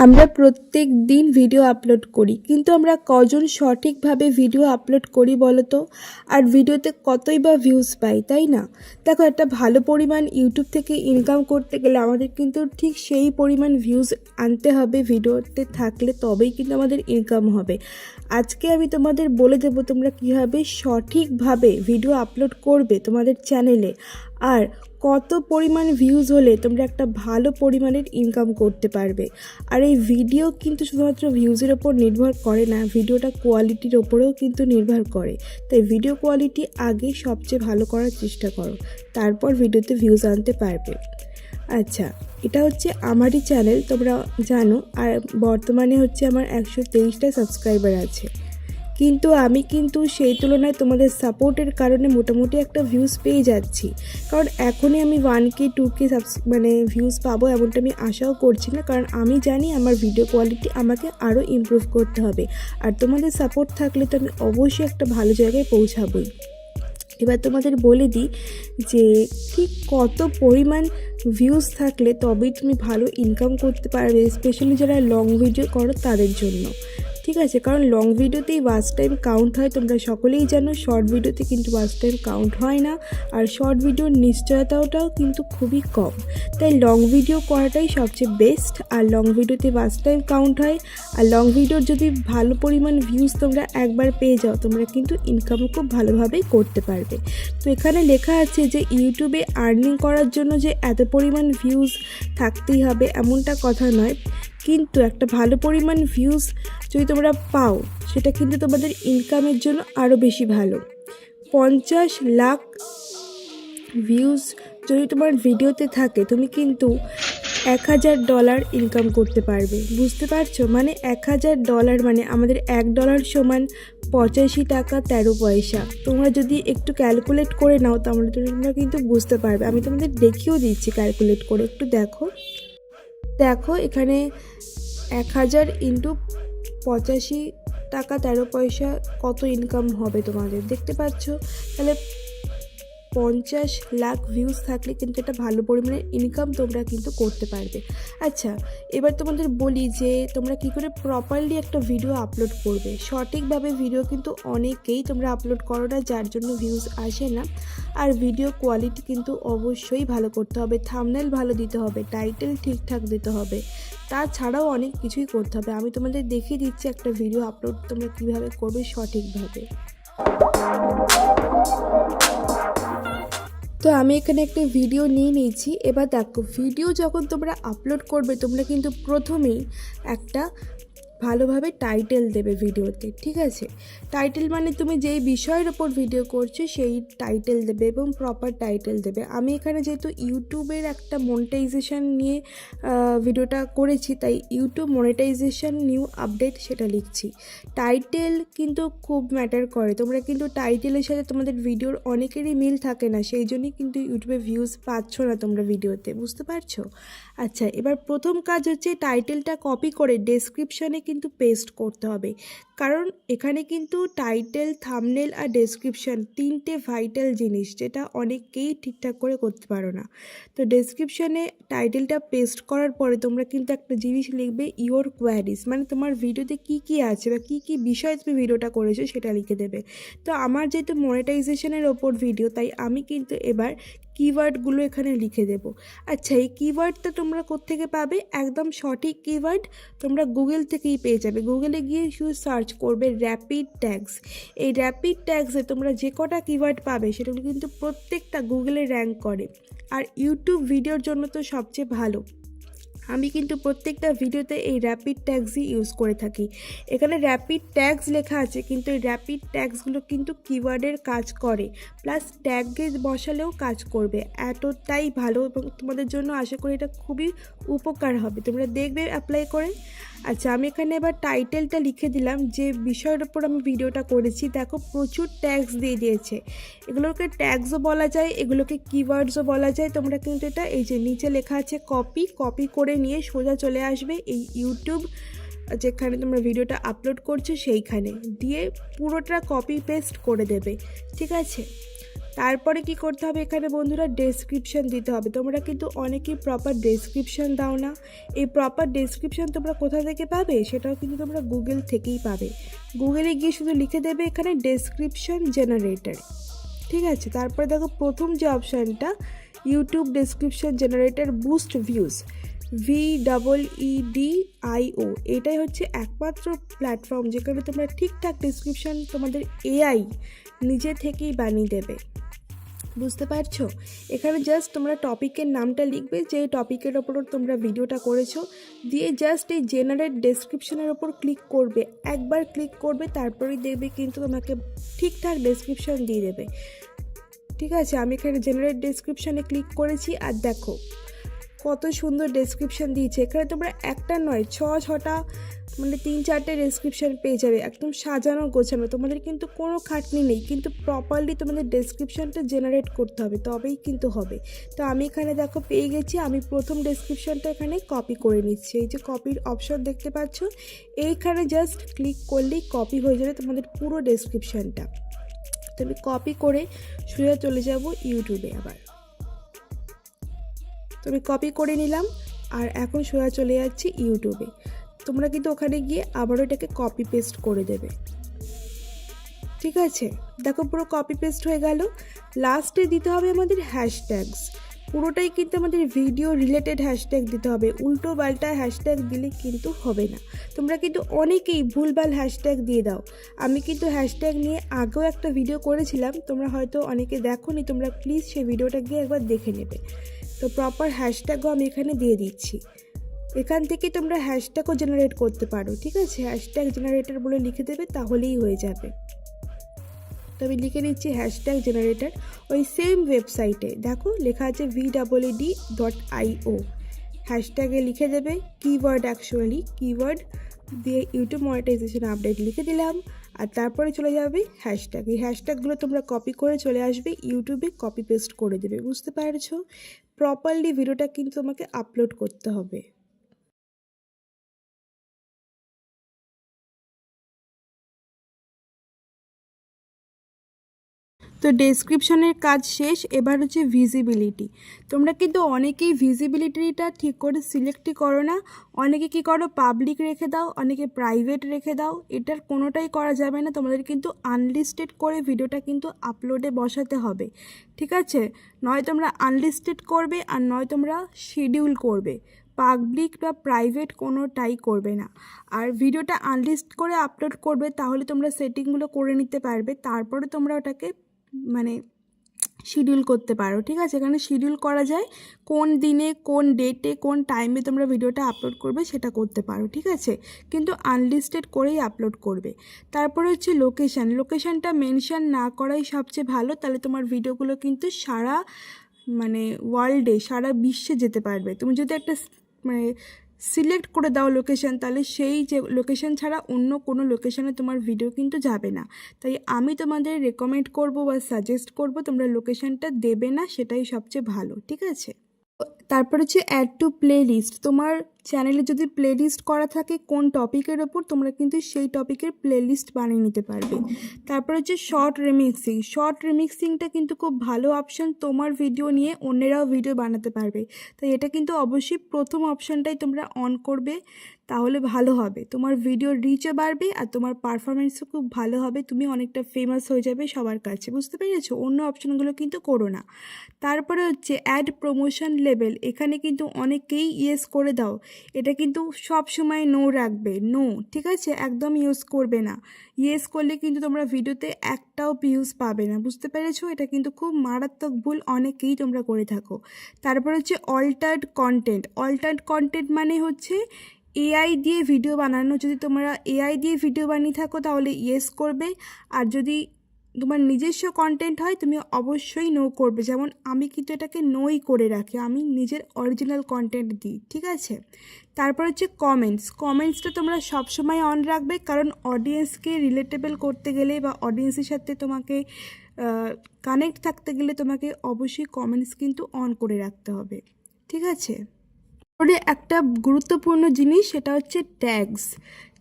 আমরা প্রত্যেক দিন ভিডিও আপলোড করি, কিন্তু আমরা কজন সঠিকভাবে ভিডিও আপলোড করি বলো তো? আর ভিডিওতে কতই বা ভিউজ পাই, তাই না? দেখো, একটা ভালো পরিমাণ ইউটিউব থেকে ইনকাম করতে গেলে আমাদের কিন্তু ঠিক সেই পরিমাণ ভিউজ আনতে হবে ভিডিওতে থাকলে, তবেই কিন্তু আমাদের ইনকাম হবে। আজকে আমি তোমাদের বলে দেবো তোমরা কীভাবে সঠিকভাবে ভিডিও আপলোড করবে তোমাদের চ্যানেলে, আর কত পরিমাণ ভিউজ হলে তোমরা একটা ভালো পরিমাণের ইনকাম করতে পারবে। আর এই ভিডিও কিন্তু শুধুমাত্র ভিউজের ওপর নির্ভর করে না, ভিডিওটা কোয়ালিটির ওপরেও কিন্তু নির্ভর করে। তাই ভিডিও কোয়ালিটি আগে সবচেয়ে ভালো করার চেষ্টা করো, তারপর ভিডিওতে ভিউজ আনতে পারবে। আচ্ছা, এটা হচ্ছে আমারই চ্যানেল, তোমরা জানো। আর বর্তমানে হচ্ছে আমার 123টা সাবস্ক্রাইবার আছে, কিন্তু আমি সেই তুলনায় তোমাদের সাপোর্টের কারণে মোটামুটি একটা ভিউজ পেয়ে যাচ্ছি। কারণ এখনই আমি 1K 2K ভিউজ পাবো এমনটা আমি আশাও করছি না, কারণ আমি জানি আমার ভিডিও কোয়ালিটি আমাকে আরও ইমপ্রুভ করতে হবে। আর তোমাদের সাপোর্ট থাকলে তো আমি অবশ্যই একটা ভালো জায়গায় পৌঁছাবই। এবার তোমাদের বলে দিই যে ঠিক কত পরিমাণ ভিউজ থাকলে তবেই তুমি ভালো ইনকাম করতে পারবে, স্পেশালি যারা লং ভিডিও করো তাদের জন্য। ঠিক আছে, কারণ লং ভিডিওতেই ওয়াচ টাইম কাউন্ট হয়, তোমরা সকলেই জানো। শর্ট ভিডিওতে কিন্তু ওয়াচ টাইম কাউন্ট হয় না, আর শর্ট ভিডিওর নিশ্চয়তাটাও কিন্তু খুবই কম। তাই লং ভিডিও করাটাই সবচেয়ে বেস্ট। আর লং ভিডিওতে ওয়াচ টাইম কাউন্ট হয়, আর লং ভিডিওর যদি ভালো পরিমাণ ভিউজ তোমরা একবার পেয়ে যাও, তোমরা কিন্তু ইনকামও খুব ভালোভাবেই করতে পারবে। তো এখানে লেখা আছে যে ইউটিউবে আর্নিং করার জন্য যে এত পরিমাণ ভিউজ থাকতেই হবে এমনটা কথা নয়, কিন্তু একটা ভালো পরিমাণ ভিউজ যদি তোমরা পাও সেটা কিন্তু তোমাদের ইনকামের জন্য আরও বেশি ভালো। 50 লাখ ভিউজ যদি তোমার ভিডিওতে থাকে, তুমি কিন্তু $1000 ইনকাম করতে পারবে। বুঝতে পারছো? মানে $1000 মানে আমাদের $1 সমান 85 টাকা 13 পয়সা। তোমরা যদি একটু ক্যালকুলেট করে নাও তাহলে তোমরা কিন্তু বুঝতে পারবে। আমি তোমাদের দেখিয়েও দিচ্ছি ক্যালকুলেট করে, একটু দেখো এখানে 1000 ইন্টু 85 টাকা 13 পয়সা কত ইনকাম হবে তোমাদের, দেখতে পাচ্ছ? তাহলে 50 লাখ ভিউজ থাকলে কিন্তু একটা ভালো পরিমাণে ইনকাম তোমরা কিন্তু করতে পারবে। আচ্ছা, এবার তোমাদের বলি যে তোমরা কী করে প্রপারলি একটা ভিডিও আপলোড করবে। সঠিকভাবে ভিডিও কিন্তু অনেকেই তোমরা আপলোড করো না, যার জন্য ভিউজ আসে না। আর ভিডিও কোয়ালিটি কিন্তু অবশ্যই ভালো করতে হবে, থাম্বনেল ভালো দিতে হবে, টাইটেল ঠিকঠাক দিতে হবে, তাছাড়াও অনেক কিছুই করতে হবে। আমি তোমাদের দেখিয়ে দিচ্ছি একটা ভিডিও আপলোড তোমরা কীভাবে করবে সঠিকভাবে। তো আমি এখানে একটা ভিডিও নিয়ে নিয়েছি। এবার দেখো, ভিডিও যখন তোমরা আপলোড করবে তোমরা কিন্তু প্রথমেই একটা ভালোভাবে টাইটেল দেবে ভিডিওতে। ঠিক আছে, টাইটেল মানে তুমি যেই বিষয়ের ওপর ভিডিও করছো সেই টাইটেল দেবে এবং প্রপার টাইটেল দেবে। আমি এখানে যেহেতু ইউটিউবের একটা মনিটাইজেশন নিয়ে ভিডিওটা করেছি, তাই ইউটিউব মনিটাইজেশন নিউ আপডেট সেটা লিখছি। টাইটেল কিন্তু খুব ম্যাটার করে। তোমরা কিন্তু টাইটেলের সাথে তোমাদের ভিডিওর অনেকেরই মিল থাকে না, সেই জন্যই কিন্তু ইউটিউবে ভিউজ পাচ্ছ না তোমরা ভিডিওতে। বুঝতে পারছো? আচ্ছা, এবার প্রথম কাজ হচ্ছে টাইটেলটা কপি করে ডেসক্রিপশানে কিন্তু পেস্ট করতে হবে। কারণ এখানে কিন্তু টাইটেল, থাম্বনেল আর ডেসক্রিপশান তিনটে ভাইটাল জিনিস, যেটা অনেকেই ঠিকঠাক করে করতে পারো না। তো ডেসক্রিপশানে টাইটেলটা পেস্ট করার পরে তোমরা কিন্তু একটা জিনিস লিখবে, ইওর কোয়ারিজ, মানে তোমার ভিডিওতে কী কী আছে বা কী কী বিষয়ে তুমি ভিডিওটা করেছো সেটা লিখে দেবে। তো আমার যেহেতু মনিটাইজেশনের ওপর ভিডিও, তাই আমি কিন্তু এবার কিওয়ার্ডগুলো এখানে লিখে দেব। আচ্ছা, এই কিওয়ার্ডটা তোমরা কোত্থেকে পাবে? একদম সঠিক কিওয়ার্ড তোমরা গুগল থেকেই পেয়ে যাবে। গুগলে গিয়ে শুধু সার্চ করবে র্যাপিড ট্যাগস। এই র্যাপিড ট্যাগসে তোমরা যে কটা কিওয়ার্ড পাবে সেগুলো কিন্তু প্রত্যেকটা গুগলে র্যাঙ্ক করে। আর ইউটিউব ভিডিওর জন্য তো সবচেয়ে ভালো। আমি কিন্তু প্রত্যেকটা ভিডিওতে এই র্যাপিড ট্যাগসই ইউজ করে থাকি। এখানে র্যাপিড ট্যাগস লেখা আছে, কিন্তু এই র্যাপিড ট্যাগসগুলো কিন্তু কিওয়ার্ডের কাজ করে, প্লাস ট্যাগে বসালেও কাজ করবে। এতটাই ভালো এবং তোমাদের জন্য আশা করি এটা খুবই উপকার হবে, তোমরা দেখবে অ্যাপ্লাই করে। আচ্ছা, আমি এখানে এবার টাইটেলটা লিখে দিলাম যে বিষয়ের ওপর আমি ভিডিওটা করেছি। দেখো, প্রচুর ট্যাগস দিয়ে দিয়েছে। এগুলোকে ট্যাগসও বলা যায়, এগুলোকে কিওয়ার্ডসও বলা যায়। তোমরা কিন্তু এটা এই যে নিচে লেখা আছে কপি করে নিয়ে সোজা চলে আসবে এই ইউটিউব যেখানে তোমরা ভিডিওটা আপলোড করছো সেইখানে দিয়ে পুরোটা কপি পেস্ট করে দেবে। ঠিক আছে, তারপরে কি করতে হবে এখানে বন্ধুরা, ডেসক্রিপশন দিতে হবে। তোমরা কিন্তু অনেকেই প্রপার ডেসক্রিপশন দাও না। এই প্রপার ডেসক্রিপশন তোমরা কোথা থেকে পাবে, সেটাও কিন্তু তোমরা গুগল থেকেই পাবে। গুগলে গিয়ে শুধু লিখে দেবে এখানে ডেসক্রিপশন জেনারেটর, ঠিক আছে। তারপরে দেখো প্রথম যে অপশানটা, YouTube description generator boost views, VEEDIO, এটাই হচ্ছে একমাত্র প্ল্যাটফর্ম যেখানে তোমরা ঠিকঠাক ডেসক্রিপশন তোমাদের এআই নিজে থেকেই বানিয়ে দেবে, বুঝতে পারছো। এখানে জাস্ট তোমরা টপিকের নামটা লিখবে, যে টপিকের ওপর তোমরা ভিডিওটা করেছো, দিয়ে জাস্ট এই জেনারেট ডেসক্রিপশনের ওপর ক্লিক করবে। একবার ক্লিক করবে, তারপরেই দেখবে কিন্তু তোমাকে ঠিকঠাক ডেসক্রিপশন দিয়ে দেবে, ঠিক আছে। আমি এখানে জেনারেট ডেসক্রিপশনে ক্লিক করেছি, আর দেখো কত সুন্দর ডেসক্রিপশন দিয়েছে। এখানে তোমরা একটা নয়, ছটা মানে 3-4টে ডেসক্রিপশন পেয়ে যাবে, একদম সাজানো গোছানো। তোমাদের কিন্তু কোনো খাটনি নেই, কিন্তু প্রপারলি তোমাদের ডেসক্রিপশনটা জেনারেট করতে হবে, তবেই কিন্তু হবে। তো আমি এখানে দেখো পেয়ে গেছি। আমি প্রথম ডেসক্রিপশনটা এখানে কপি করে নিচ্ছি। এই যে কপির অপশন দেখতে পাচ্ছ, এইখানে জাস্ট ক্লিক করলেই কপি হয়ে যাবে তোমাদের পুরো ডেসক্রিপশনটা। তো আমি কপি করে সোজা চলে যাব ইউটিউবে। আবার তো আমি কপি করে নিলাম, আর এখন সোজা চলে যাচ্ছি ইউটিউবে। তোমরা কিন্তু ওখানে গিয়ে আবারও এটাকে কপি পেস্ট করে দেবে, ঠিক আছে। দেখো পুরো কপি পেস্ট হয়ে গেল। লাস্টে দিতে হবে আমাদের হ্যাশট্যাগস। পুরোটাই কিন্তু আমাদের ভিডিও রিলেটেড হ্যাশট্যাগ দিতে হবে, উল্টো পাল্টা হ্যাশট্যাগ দিলে কিন্তু হবে না। তোমরা কিন্তু অনেকেই ভুলভাল হ্যাশট্যাগ দিয়ে দাও। আমি কিন্তু হ্যাশট্যাগ নিয়ে আগেও একটা ভিডিও করেছিলাম, তোমরা হয়তো অনেকে দেখোনি, তোমরা প্লিজ সেই ভিডিওটা গিয়ে একবার দেখে নেবে। তো প্রপার হ্যাশট্যাগও আমি এখানে দিয়ে দিচ্ছি। এখান থেকে তোমরা হ্যাশট্যাগও জেনারেট করতে পারো, ঠিক আছে। হ্যাশট্যাগ জেনারেটর বলে লিখে দেবে, তাহলেই হয়ে যাবে। তো আমি লিখে নিচ্ছি হ্যাশট্যাগ জেনারেটর। ওই সেম ওয়েবসাইটে দেখো লেখা আছে VEED.IO, হ্যাশট্যাগে লিখে দেবে কিওয়ার্ড, অ্যাকচুয়ালি কিওয়ার্ড দিয়ে ইউটিউব মনিটাইজেশন আপডেট লিখে দিলাম, আর তারপরে চলে যাবে হ্যাশট্যাগ। এই হ্যাশট্যাগুলো তোমরা কপি করে চলে আসবে ইউটিউবে, কপি পেস্ট করে দেবে, বুঝতে পারছো। প্রপারলি ভিডিওটা কিন্তু তোমাকে আপলোড করতে হবে। তো ডেসক্রিপশনের কাজ শেষ, এবার হচ্ছে ভিজিবিলিটি। তোমরা কিন্তু অনেকেই ভিজিবিলিটিটা ঠিক করে সিলেক্টই করো না। অনেকে কি করো, পাবলিক রেখে দাও, অনেকে প্রাইভেট রেখে দাও। এটার কোনোটাই করা যাবে না। তোমাদের কিন্তু আনলিস্টেড করে ভিডিওটা কিন্তু আপলোডে বসাতে হবে, ঠিক আছে। নয় তোমরা আনলিস্টেড করবে, আর নয় তোমরা শিডিউল করবে। পাবলিক বা প্রাইভেট কোনোটাই করবে না। আর ভিডিওটা আনলিস্ট করে আপলোড করবে, তাহলে তোমরা সেটিংগুলো করে নিতে পারবে। তারপরে তোমরা ওটাকে মানে শিডিউল করতে পারো, ঠিক আছে। এখানে শিডিউল করা যায়, কোন দিনে, কোন ডেটে, কোন টাইমে তোমরা ভিডিওটা আপলোড করবে সেটা করতে পারো, ঠিক আছে। কিন্তু আনলিস্টেড করেই আপলোড করবে। তারপরে হচ্ছে লোকেশান। লোকেশানটা মেনশন না করাই সবচেয়ে ভালো, তাহলে তোমার ভিডিওগুলো কিন্তু সারা ওয়ার্ল্ডে, সারা বিশ্বে যেতে পারবে। তুমি যদি একটা সিলেক্ট করে দাও লোকেশান, তাহলে সেই যে লোকেশান ছাড়া অন্য কোনো লোকেশানে তোমার ভিডিও কিন্তু যাবে না। তাই আমি তোমাদের রেকমেন্ড করব বা সাজেস্ট করব তোমরা লোকেশানটা দেবে না, সেটাই সবচেয়ে ভালো, ঠিক আছে। তারপর হচ্ছে অ্যাড টু প্লে লিস্ট। তোমার চ্যানেলে যদি প্লে লিস্ট করা থাকে কোন টপিকের ওপর, তোমরা কিন্তু সেই টপিকের প্লে লিস্ট বানিয়ে নিতে পারবে। তারপর হচ্ছে শর্ট রিমিক্সিং। শর্ট রিমিক্সিংটা কিন্তু খুব ভালো অপশান, তোমার ভিডিও নিয়ে অন্যেরাও ভিডিও বানাতে পারবে। তাই এটা কিন্তু অবশ্যই প্রথম অপশানটাই তোমরা অন করবে, তাহলে ভালো হবে। তোমার ভিডিও রিচও বাড়বে, আর তোমার পারফরমেন্সও খুব ভালো হবে। তুমি অনেকটা ফেমাস হয়ে যাবে সবার কাছে, বুঝতে পেরেছো। অন্য অপশানগুলো কিন্তু করো না। তারপরে হচ্ছে অ্যাড প্রমোশন লেভেল। এখানে কিন্তু অনেকেই ইয়েস করে দাও, এটা কিন্তু সব সময় নো রাখবে, নো, ঠিক আছে। একদম ইউজ করবে না। ইয়েস করলে কিন্তু তোমরা ভিডিওতে একটাও ভিউজ পাবে না, বুঝতে পেরেছো। এটা কিন্তু খুব মারাত্মক ভুল, অনেকেই তোমরা করে থাকো। তারপর হচ্ছে অল্টার্ড কন্টেন্ট। অল্টার্ড কন্টেন্ট মানে হচ্ছে এআই দিয়ে ভিডিও বানানো। যদি তোমরা এআই দিয়ে ভিডিও বানিয়ে থাকো তাহলে ইয়েস করবে, আর যদি তোমার নিজস্ব কন্টেন্ট হয় তুমি অবশ্যই নো করবে। যেমন আমি কিন্তু এটাকে নোই করে রাখি, আমি নিজের অরিজিনাল কন্টেন্ট দিই, ঠিক আছে। তারপর হচ্ছে কমেন্টস। কমেন্টসটা তোমরা সবসময় অন রাখবে, কারণ অডিয়েন্সকে রিলেটেবল করতে গেলে বা অডিয়েন্সের সাথে তোমাকে কানেক্ট থাকতে গেলে তোমাকে অবশ্যই কমেন্টস কিন্তু অন করে রাখতে হবে, ঠিক আছে। তারপরে একটা গুরুত্বপূর্ণ জিনিস, সেটা হচ্ছে ট্যাগস।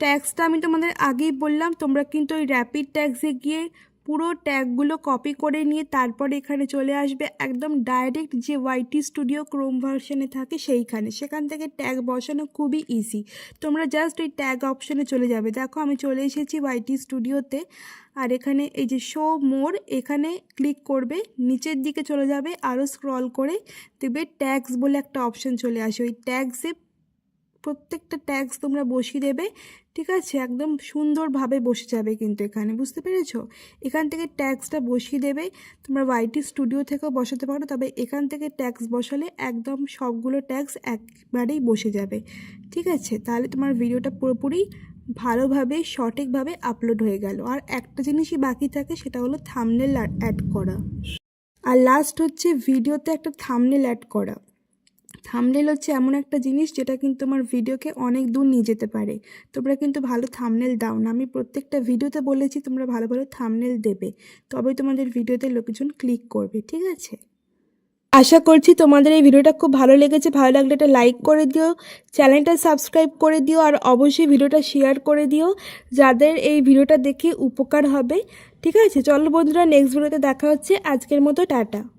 ট্যাগসটা আমি তোমাদের আগেই বললাম, তোমরা কিন্তু ওই র্যাপিড ট্যাগসে গিয়ে পুরো ট্যাগগুলো কপি করে নিয়ে তারপরে এখানে চলে আসবে একদম ডাইরেক্ট যে ওয়াইটি স্টুডিও ক্রোম ভার্সনে থাকে সেইখানে, সেখান থেকে ট্যাগ বসানো খুবই ইজি। তোমরা জাস্ট ওই ট্যাগ অপশনে চলে যাবে। দেখো আমি চলে এসেছি ওয়াইটি স্টুডিওতে, আর এখানে এই যে শো মোর এখানে ক্লিক করবে, নিচের দিকে চলে যাবে, আরও স্ক্রল করে দেখবে ট্যাগস বলে একটা অপশন চলে আসে। ওই ট্যাগসে প্রত্যেকটা ট্যাগস তোমরা বসিয়ে দেবে, ঠিক আছে? একদম সুন্দরভাবে বসে যাবে কিন্তু এখানে, বুঝতে পেরেছো? এখান থেকে ট্যাগসটা বসিয়ে দেবে। তোমরা ওয়াইটি স্টুডিও থেকেও বসাতে পারো, তবে এখান থেকে ট্যাগস বসালে একদম সবগুলো ট্যাগস একবারেই বসে যাবে, ঠিক আছে? তাহলে তোমার ভিডিওটা পুরোপুরি ভালোভাবে সঠিকভাবে আপলোড হয়ে গেল। আর একটা জিনিসই বাকি থাকে, সেটা হলো থাম্বনেল অ্যাড করা। আর লাস্ট হচ্ছে ভিডিওতে একটা থাম্বনেল অ্যাড করা। থাম্বনেল হচ্ছে এমন একটা জিনিস যেটা কিন্তু আমার ভিডিওকে অনেক দূর নিয়ে যেতে পারে। তোমরা কিন্তু ভালো থাম্বনেল দাও না, আমি প্রত্যেকটা ভিডিওতে বলেছি তোমরা ভালো ভালো থাম্বনেল দেবে, তবেই তোমাদের ভিডিওতে লোকজন ক্লিক করবে, ঠিক আছে? আশা করছি তোমাদের এই ভিডিওটা খুব ভালো লেগেছে। ভালো লাগলে একটা লাইক করে দিও, চ্যানেলটা সাবস্ক্রাইব করে দিও, আর অবশ্যই ভিডিওটা শেয়ার করে দিও যাদের এই ভিডিওটা দেখে উপকার হবে, ঠিক আছে? চলো বন্ধুরা, নেক্সট ভিডিওতে দেখা হচ্ছে। আজকের মতো টাটা।